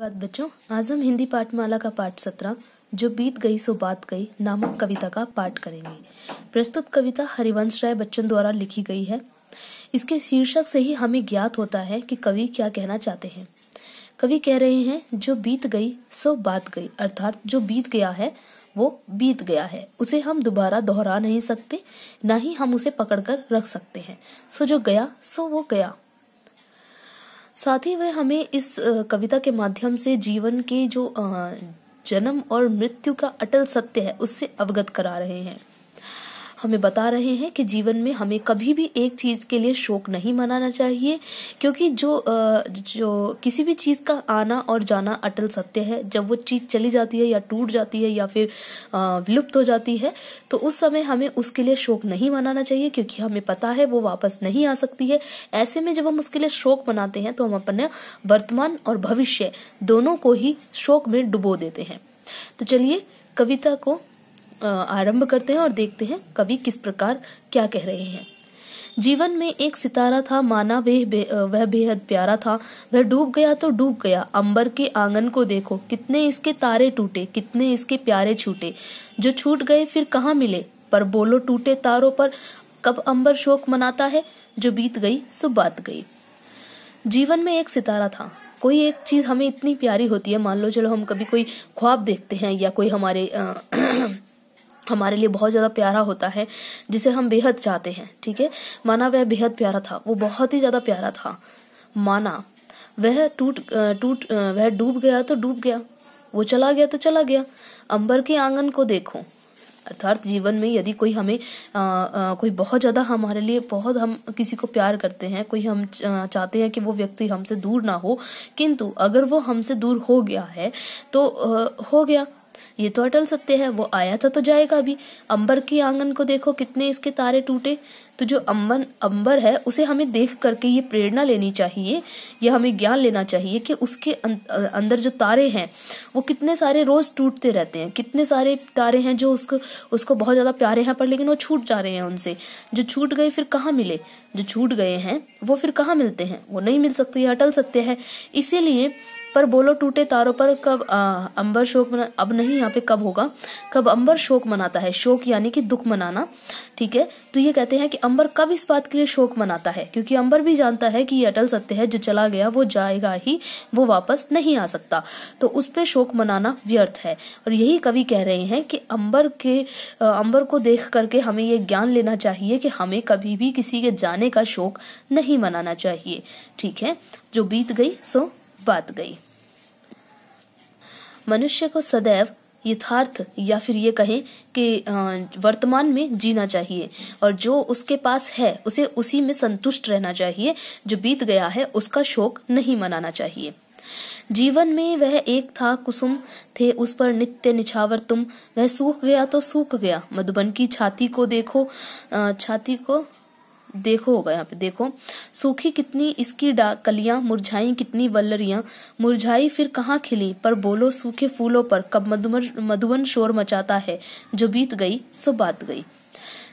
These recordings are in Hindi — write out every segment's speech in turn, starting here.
बात बच्चों, आज हम हिंदी पाठमाला का पाठ 17 जो बीत गई सो बात गई नामक कविता का पाठ करेंगे। प्रस्तुत कविता हरिवंश राय बच्चन द्वारा लिखी गई है। इसके शीर्षक से ही हमें ज्ञात होता है कि कवि क्या कहना चाहते हैं। कवि कह रहे हैं जो बीत गई सो बात गई, अर्थात जो बीत गया है वो बीत गया है, उसे हम दोबारा दोहरा नहीं सकते, ना ही हम उसे पकड़कर रख सकते हैं। सो जो गया सो वो गया। साथ ही वह हमें इस कविता के माध्यम से जीवन के जो जन्म और मृत्यु का अटल सत्य है उससे अवगत करा रहे हैं। हमें बता रहे हैं कि जीवन में हमें कभी भी एक चीज के लिए शोक नहीं मनाना चाहिए, क्योंकि जो किसी भी चीज का आना और जाना अटल सत्य है। जब वो चीज चली जाती है या टूट जाती है या फिर विलुप्त हो जाती है तो उस समय हमें उसके लिए शोक नहीं मनाना चाहिए, क्योंकि हमें पता है वो वापस नहीं आ सकती है। ऐसे में जब हम उसके लिए शोक मनाते हैं तो हम अपने वर्तमान और भविष्य दोनों को ही शोक में डुबो देते हैं। तो चलिए कविता को आरंभ करते हैं और देखते हैं कवि किस प्रकार क्या कह रहे हैं। जीवन में एक सितारा था, माना वह बेहद प्यारा था। वह डूब गया तो डूब गया, अंबर के आंगन को देखो, कितने इसके तारे टूटे, कितने इसके प्यारे छूटे। जो छूट गए फिर कहाँ मिले, पर बोलो टूटे तारों पर कब अंबर शोक मनाता है। जो बीत गई सो बात गई। जीवन में एक सितारा था। कोई एक चीज हमें इतनी प्यारी होती है, मान लो चलो हम कभी कोई ख्वाब देखते हैं या कोई हमारे लिए बहुत ज्यादा प्यारा होता है जिसे हम बेहद चाहते हैं, ठीक है। माना वह बेहद प्यारा था, वो बहुत ही ज्यादा प्यारा था। माना वह वह डूब गया तो डूब गया, वो चला गया तो चला गया। अंबर के आंगन को देखो, अर्थात जीवन में यदि कोई हमें कोई बहुत ज्यादा हमारे लिए बहुत हम किसी को प्यार करते हैं, कोई हम चाहते हैं कि वो व्यक्ति हमसे दूर ना हो, किंतु अगर वो हमसे दूर हो गया है तो हो गया, ये तो अटल सत्य है। वो आया था तो जाएगा भी। अंबर के आंगन को देखो, कितने इसके तारे टूटे। तो जो अंबर है उसे हमें देख करके ये प्रेरणा लेनी चाहिए, या हमें ज्ञान लेना चाहिए कि उसके अंदर जो तारे हैं वो कितने सारे रोज टूटते रहते हैं। कितने सारे तारे हैं जो उसको बहुत ज्यादा प्यारे हैं, पर लेकिन वो छूट जा रहे हैं उनसे। जो छूट गए फिर कहाँ मिले, जो छूट गए हैं वो फिर कहाँ मिलते हैं, वो नहीं मिल सकते, ये अटल सत्य है। इसीलिए पर बोलो टूटे तारों पर कब अंबर शोक मना, अब नहीं, यहाँ पे कब होगा, कब अंबर शोक मनाता है। शोक यानी कि दुख मनाना, ठीक है। तो ये कहते हैं कि अंबर कब इस बात के लिए शोक मनाता है, क्योंकि अंबर भी जानता है कि ये अटल सत्य है, जो चला गया वो जाएगा ही, वो वापस नहीं आ सकता, तो उस पे शोक मनाना व्यर्थ है। और यही कवि कह रहे हैं कि अंबर को देख करके हमें ये ज्ञान लेना चाहिए कि हमें कभी भी किसी के जाने का शोक नहीं मनाना चाहिए, ठीक है। जो बीत गई सो बात गई। मनुष्य को सदैव यथार्थ या फिर ये कहें कि वर्तमान में जीना चाहिए, और जो उसके पास है उसे उसी में संतुष्ट रहना चाहिए। जो बीत गया है उसका शोक नहीं मनाना चाहिए। जीवन में वह एक था कुसुम, थे उस पर नित्य निछावर तुम। वह सूख गया तो सूख गया, मधुबन की छाती को देखो, छाती को देखो होगा यहाँ पे, देखो सूखी कितनी इसकी कलियां, मुरझाई कितनी वल्लरियां। मुरझाई फिर कहाँ खिली, पर बोलो सूखे फूलों पर कब मधुबन शोर मचाता है। जो बीत गई सो बात गई।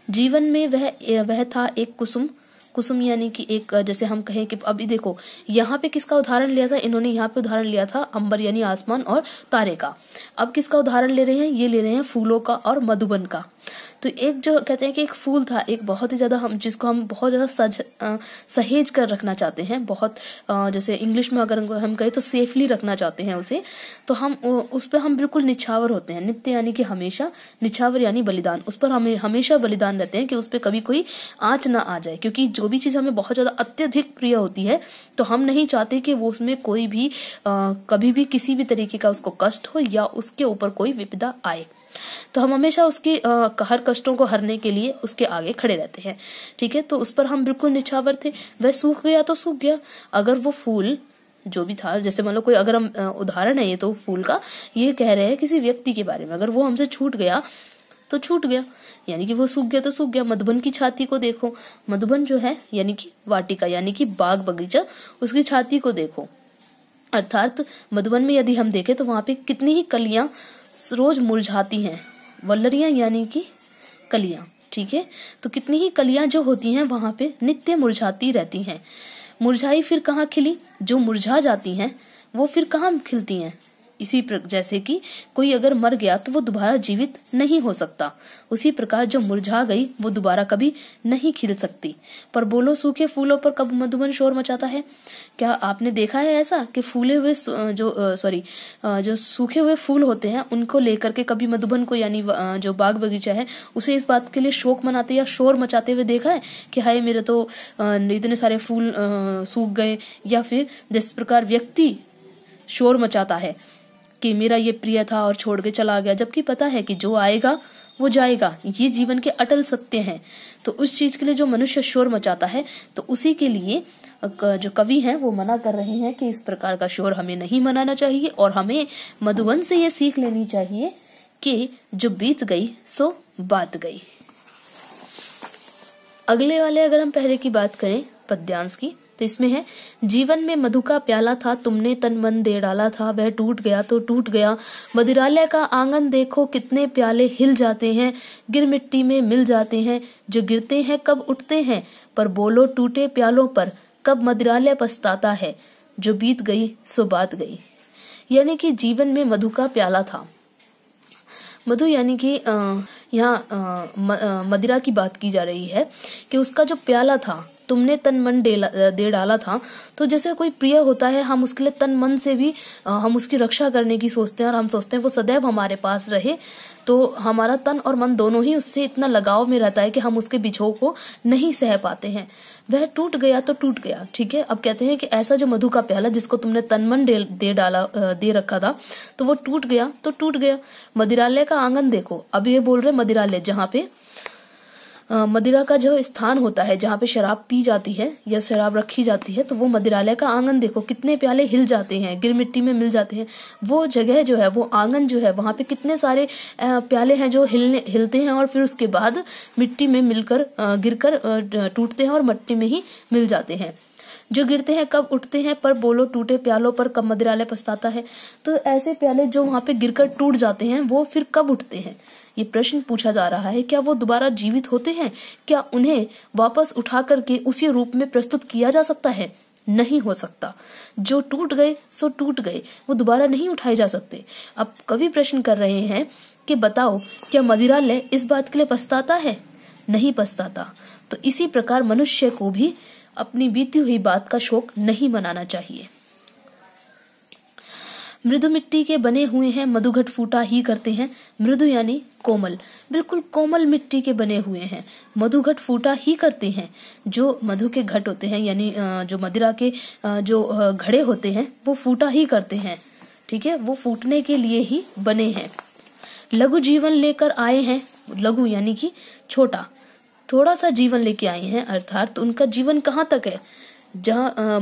जीवन में वह था एक कुसुम, कुसुम यानी कि एक, जैसे हम कहें कि अभी देखो यहाँ पे किसका उदाहरण लिया था इन्होंने, यहाँ पे उदाहरण लिया था अंबर यानी आसमान और तारे का। अब किसका उदाहरण ले रहे हैं, ये ले रहे हैं फूलों का और मधुबन का। तो एक जो कहते हैं कि एक फूल था, एक बहुत ही ज्यादा जिसको हम बहुत ज्यादा सहेज कर रखना चाहते हैं, बहुत जैसे इंग्लिश में अगर हम कहें तो सेफली रखना चाहते हैं उसे, तो हम उस पर हम बिल्कुल निछावर होते हैं। नित्य यानी कि हमेशा, निछावर यानी बलिदान, उस पर हमें हमेशा बलिदान रहते हैं कि उस पर कभी कोई आंच ना आ जाए। क्योंकि जो भी चीज हमें बहुत ज्यादा अत्यधिक प्रिय होती है तो हम नहीं चाहते कि वो उसमें कोई भी कभी भी किसी भी तरीके का उसको कष्ट हो या उसके ऊपर कोई विपदा आए। तो हम हमेशा उसकी हर कष्टों को हरने के लिए उसके आगे खड़े रहते हैं, ठीक है। तो उस पर हम बिल्कुल निछावर थे। वह सूख गया तो सूख गया। अगर वो फूल जो भी था, जैसे मान लो कोई, अगर हम उदाहरण है ये तो फूल का, ये कह रहे हैं किसी व्यक्ति के बारे में, अगर वो हमसे छूट गया तो छूट गया, यानी कि वो सूख गया तो सूख गया। मधुबन की छाती को देखो, मधुबन जो है यानी कि वाटिका यानी कि बाग बगीचा, उसकी छाती को देखो, अर्थात मधुबन में यदि हम देखें तो वहां पे कितनी ही कलियां रोज मुरझाती हैं। वल्लरियां यानी कि कलियां, ठीक है। तो कितनी ही कलियां जो होती हैं वहां पे नित्य मुरझाती रहती हैं। मुरझाई फिर कहाँ खिली, जो मुरझा जाती हैं वो फिर कहाँ खिलती हैं? जैसे कि कोई अगर मर गया तो वो दोबारा जीवित नहीं हो सकता, उसी प्रकार जो मुरझा गई वो दोबारा कभी नहीं खिल सकती। पर बोलो सूखे फूलों पर कब मधुबन शोर मचाता है? क्या आपने देखा है ऐसा कि फूले हुए जो सूखे हुए फूल होते हैं उनको लेकर के कभी मधुबन को, यानी जो बाग बगीचा है, उसे इस बात के लिए शोक मनाते या शोर मचाते हुए देखा है कि हाय मेरे तो इतने सारे फूल सूख गए? या फिर जिस प्रकार व्यक्ति शोर मचाता है कि मेरा ये प्रिय था और छोड़ के चला गया, जबकि पता है कि जो आएगा वो जाएगा, ये जीवन के अटल सत्य हैं। तो उस चीज के लिए जो मनुष्य शोर मचाता है, तो उसी के लिए जो कवि हैं वो मना कर रहे हैं कि इस प्रकार का शोर हमें नहीं मनाना चाहिए और हमें मधुबन से ये सीख लेनी चाहिए कि जो बीत गई सो बात गई। अगले वाले अगर हम पहले की बात करें पद्यांश की, तो इसमें है, जीवन में मधु का प्याला था, तुमने तन मन दे डाला था, वह टूट गया तो टूट गया। मदिरालय का आंगन देखो, कितने प्याले हिल जाते हैं, गिर मिट्टी में मिल जाते हैं। जो गिरते हैं कब उठते हैं, पर बोलो टूटे प्यालों पर कब मदिरालय पछताता है। जो बीत गई सो बात गई। यानी कि जीवन में मधु का प्याला था। मधु यानी कि यहाँ मदिरा की बात की जा रही है कि उसका जो प्याला था, तुमने तन मन दे डाला था। तो जैसे कोई प्रिय होता है, हम उसके लिए तन मन से भी हम उसकी रक्षा करने की सोचते हैं और हम सोचते हैं वो सदैव हमारे पास रहे। तो हमारा तन और मन दोनों ही उससे इतना लगाव में रहता है कि हम उसके बिछोह को नहीं सह पाते हैं। वह टूट गया तो टूट गया, ठीक है। अब कहते हैं कि ऐसा जो मधु का प्याला जिसको तुमने तन मन दे रखा था, तो वो टूट गया तो टूट गया। मदिरालय का आंगन देखो, अब ये बोल रहे मदिरालय, जहाँ पे मदिरा का जो स्थान होता है, जहाँ पे शराब पी जाती है या शराब रखी जाती है, तो वो मदिरालय का आंगन देखो, कितने प्याले हिल जाते हैं, गिर मिट्टी में मिल जाते हैं। वो जगह जो है, वो आंगन जो है, वहां पे कितने सारे प्याले हैं जो हिलते हैं और फिर उसके बाद मिट्टी में मिलकर गिरकर टूटते हैं और मिट्टी में ही मिल जाते हैं। जो गिरते हैं कब उठते हैं, पर बोलो टूटे प्यालों पर कब मदिरालय पछताता है। तो ऐसे प्याले जो वहां पे गिरकर टूट जाते हैं, वो फिर कब उठते हैं, ये प्रश्न पूछा जा रहा है। क्या वो दोबारा जीवित होते हैं? क्या उन्हें वापस उठा करके उसी रूप में प्रस्तुत किया जा सकता है? नहीं हो सकता। जो टूट गए सो टूट गए, वो दोबारा नहीं उठाए जा सकते। अब कवि प्रश्न कर रहे हैं कि बताओ, क्या मदिरालय इस बात के लिए पछताता है? नहीं पछताता। तो इसी प्रकार मनुष्य को भी अपनी बीती हुई बात का शोक नहीं मनाना चाहिए। मृदु मिट्टी के बने हुए हैं, मधुघट फूटा ही करते हैं। मृदु यानी कोमल, बिल्कुल कोमल मिट्टी के बने हुए हैं, मधुघट फूटा ही करते हैं। जो मधु के घट होते हैं, यानी जो मदिरा के जो घड़े होते हैं, वो फूटा ही करते हैं, ठीक है, वो फूटने के लिए ही बने हैं। लघु जीवन लेकर आए हैं, लघु यानी कि छोटा, थोड़ा सा जीवन लेके आए हैं, अर्थात उनका जीवन कहाँ तक है, जहाँ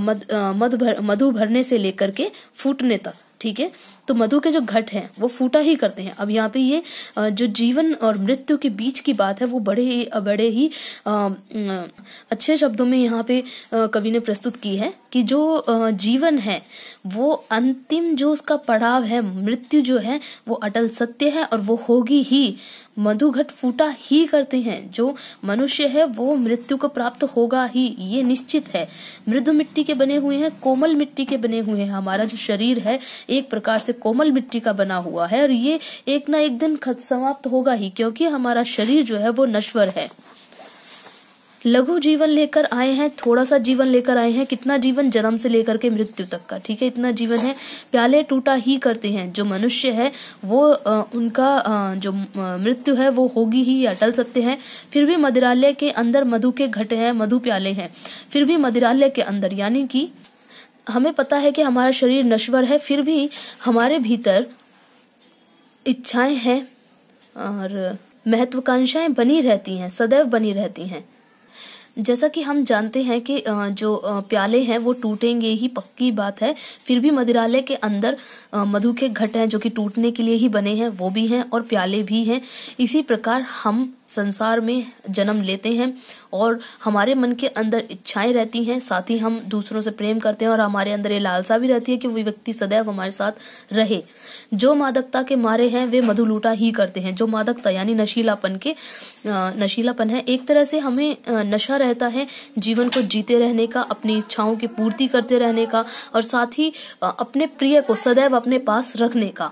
मधु भरने से लेकर के फूटने तक, ठीक है। तो मधु के जो घट हैं वो फूटा ही करते हैं। अब यहाँ पे ये जो जीवन और मृत्यु के बीच की बात है, वो बड़े ही अच्छे शब्दों में यहाँ पे कवि ने प्रस्तुत की है कि जो जीवन है वो अंतिम जो उसका पड़ाव है, मृत्यु जो है वो अटल सत्य है और वो होगी ही। मधुघट फूटा ही करते हैं, जो मनुष्य है वो मृत्यु को प्राप्त होगा ही, ये निश्चित है। मृदु मिट्टी के बने हुए हैं, कोमल मिट्टी के बने हुए हैं। हमारा जो शरीर है एक प्रकार से कोमल मिट्टी का बना हुआ है और ये एक ना एक दिन समाप्त होगा ही, क्योंकि हमारा शरीर जो है वो नश्वर है। लघु जीवन लेकर आए हैं, थोड़ा सा जीवन लेकर आए हैं। कितना जीवन? जन्म से लेकर के मृत्यु तक का, ठीक है, इतना जीवन है। प्याले टूटा ही करते हैं, जो मनुष्य है वो उनका जो मृत्यु है वो होगी ही, अटल सत्य है। फिर भी मदिरालय के अंदर मधु के घट हैं, मधु प्याले हैं। फिर भी मदिरालय के अंदर, यानी कि हमें पता है कि हमारा शरीर नश्वर है, फिर भी हमारे भीतर इच्छाएं हैं और महत्वाकांक्षाएं बनी रहती हैं, सदैव बनी रहती हैं। जैसा कि हम जानते हैं कि जो प्याले हैं वो टूटेंगे ही, पक्की बात है। फिर भी मदिरालय के अंदर मधु के घट हैं जो कि टूटने के लिए ही बने हैं, वो भी हैं और प्याले भी हैं। इसी प्रकार हम संसार में जन्म लेते हैं और हमारे मन के अंदर इच्छाएं रहती हैं, साथ ही हम दूसरों से प्रेम करते हैं और हमारे अंदर ये लालसा भी रहती है कि वो व्यक्ति सदैव हमारे साथ रहे। जो मादकता के मारे हैं वे मधुलूटा ही करते हैं। जो मादकता यानी नशीलापन है, एक तरह से हमें नशा रहता है जीवन को जीते रहने का, अपनी इच्छाओं की पूर्ति करते रहने का और साथ ही अपने प्रिय को सदैव अपने पास रखने का।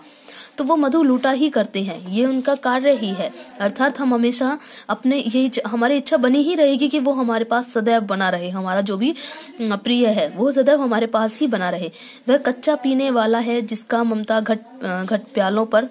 तो वो मधु लूटा ही करते हैं, ये उनका कार्य ही है। अर्थात हम हमेशा अपने यही हमारी इच्छा बनी ही रहेगी कि वो हमारे पास सदैव बना रहे, हमारा जो भी प्रिय है वो सदैव हमारे पास ही बना रहे। वह कच्चा पीने वाला है जिसका ममता घट प्यालों पर।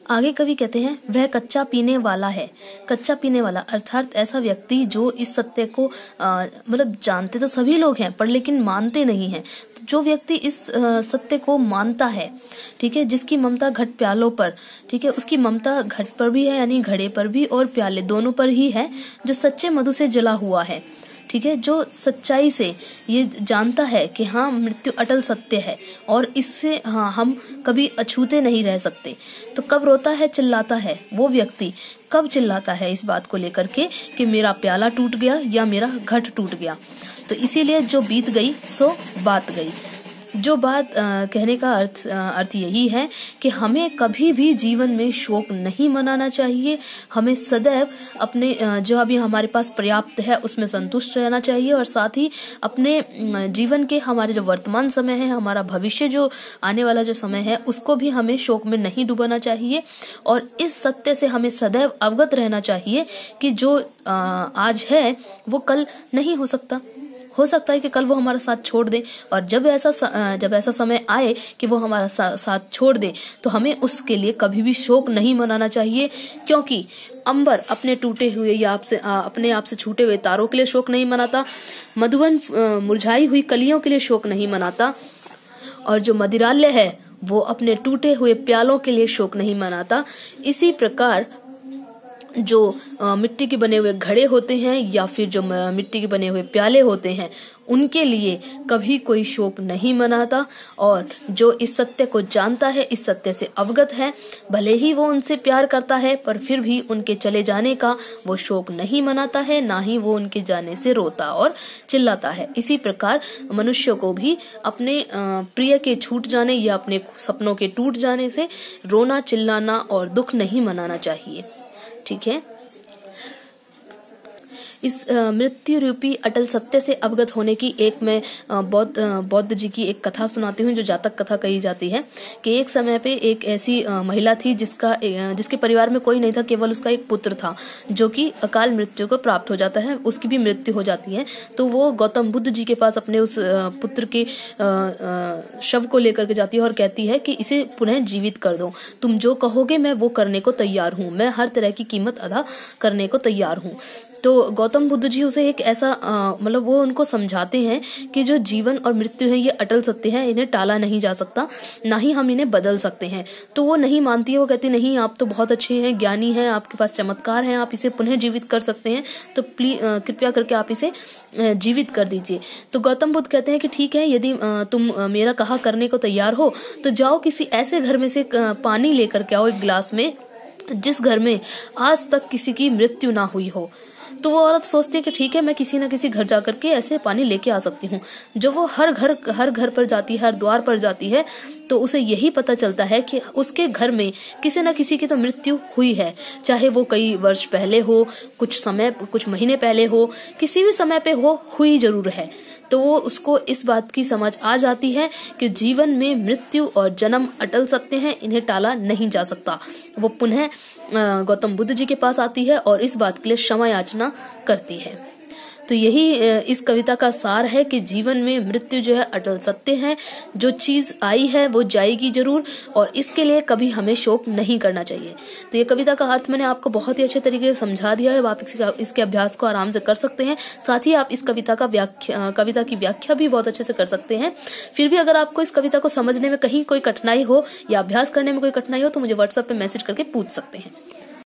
आगे कवि कहते हैं वह कच्चा पीने वाला है। कच्चा पीने वाला अर्थात ऐसा व्यक्ति जो इस सत्य को मतलब जानते तो सभी लोग हैं पर लेकिन मानते नहीं हैं। तो जो व्यक्ति इस सत्य को मानता है, ठीक है, जिसकी ममता घट प्यालों पर, ठीक है, उसकी ममता घट पर भी है यानी घड़े पर भी और प्याले दोनों पर ही है, जो सच्चे मधु से जला हुआ है, ठीक है, जो सच्चाई से ये जानता है कि हाँ मृत्यु अटल सत्य है और इससे हाँ हम कभी अछूते नहीं रह सकते। तो कब रोता है चिल्लाता है वो व्यक्ति, कब चिल्लाता है इस बात को लेकर के कि मेरा प्याला टूट गया या मेरा घट टूट गया। तो इसीलिए जो बीत गई सो बात गई। जो बात कहने का अर्थ यही है कि हमें कभी भी जीवन में शोक नहीं मनाना चाहिए। हमें सदैव अपने जो अभी हमारे पास पर्याप्त है उसमें संतुष्ट रहना चाहिए और साथ ही अपने जीवन के हमारे जो वर्तमान समय है, हमारा भविष्य जो आने वाला जो समय है, उसको भी हमें शोक में नहीं डुबाना चाहिए। और इस सत्य से हमें सदैव अवगत रहना चाहिए कि जो आज है वो कल नहीं हो सकता। हो सकता है कि कल वो हमारा साथ छोड़ दे और जब ऐसा समय आए कि वो हमारा साथ छोड़ दे तो हमें उसके लिए कभी भी शोक नहीं मनाना चाहिए, क्योंकि अंबर अपने टूटे हुए या अपने आप से छूटे हुए तारों के लिए शोक नहीं मनाता, मधुवन मुरझाई हुई कलियों के लिए शोक नहीं मनाता और जो मदिरालय है वो अपने टूटे हुए प्यालों के लिए शोक नहीं मनाता। इसी प्रकार जो मिट्टी के बने हुए घड़े होते हैं या फिर जो मिट्टी के बने हुए प्याले होते हैं उनके लिए कभी कोई शोक नहीं मनाता। और जो इस सत्य को जानता है, इस सत्य से अवगत है, भले ही वो उनसे प्यार करता है पर फिर भी उनके चले जाने का वो शोक नहीं मनाता है, ना ही वो उनके जाने से रोता और चिल्लाता है। इसी प्रकार मनुष्य को भी अपने प्रिय के छूट जाने या अपने सपनों के टूट जाने से रोना, चिल्लाना और दुख नहीं मनाना चाहिए। ठीक है, इस मृत्यु रूपी अटल सत्य से अवगत होने की एक मैं बौद्ध जी की एक कथा सुनाती हूँ, जो जातक कथा कही जाती है कि एक समय पे एक ऐसी महिला थी जिसके परिवार में कोई नहीं था, केवल उसका एक पुत्र था जो कि अकाल मृत्यु को प्राप्त हो जाता है, उसकी भी मृत्यु हो जाती है। तो वो गौतम बुद्ध जी के पास अपने उस पुत्र के शव को लेकर के जाती है और कहती है कि इसे पुनः जीवित कर दो, तुम जो कहोगे मैं वो करने को तैयार हूँ, मैं हर तरह की कीमत अदा करने को तैयार हूँ। तो गौतम बुद्ध जी उसे एक ऐसा मतलब वो उनको समझाते हैं कि जो जीवन और मृत्यु है ये अटल सत्य है, इन्हें टाला नहीं जा सकता, ना ही हम इन्हें बदल सकते हैं। तो वो नहीं मानती है, वो कहती नहीं आप तो बहुत अच्छे हैं, ज्ञानी हैं, आपके पास चमत्कार है, आप इसे पुनः जीवित कर सकते हैं, तो प्लीज कृपया करके आप इसे जीवित कर दीजिए। तो गौतम बुद्ध कहते हैं कि ठीक है, यदि तुम मेरा कहा करने को तैयार हो तो जाओ किसी ऐसे घर में से पानी लेकर के आओ एक गिलास में, जिस घर में आज तक किसी की मृत्यु ना हुई हो। तो वो औरत सोचती है कि ठीक है, मैं किसी न किसी घर जाकर के ऐसे पानी लेके आ सकती हूँ। जब वो हर घर पर जाती है, हर द्वार पर जाती है, तो उसे यही पता चलता है कि उसके घर में किसी न किसी की तो मृत्यु हुई है, चाहे वो कई वर्ष पहले हो, कुछ महीने पहले हो, किसी भी समय पे हो, हुई जरूर है। तो वो उसको इस बात की समझ आ जाती है कि जीवन में मृत्यु और जन्म अटल सत्य हैं, इन्हें टाला नहीं जा सकता। वो पुनः गौतम बुद्ध जी के पास आती है और इस बात के लिए क्षमा याचना करती है। तो यही इस कविता का सार है कि जीवन में मृत्यु जो है अटल सत्य है, जो चीज आई है वो जाएगी जरूर और इसके लिए कभी हमें शोक नहीं करना चाहिए। तो ये कविता का अर्थ मैंने आपको बहुत ही अच्छे तरीके से समझा दिया है, आप इसके अभ्यास को आराम से कर सकते हैं। साथ ही आप इस कविता की व्याख्या भी बहुत अच्छे से कर सकते हैं। फिर भी अगर आपको इस कविता को समझने में कहीं कोई कठिनाई हो या अभ्यास करने में कोई कठिनाई हो तो मुझे व्हाट्सएप पे मैसेज करके पूछ सकते हैं।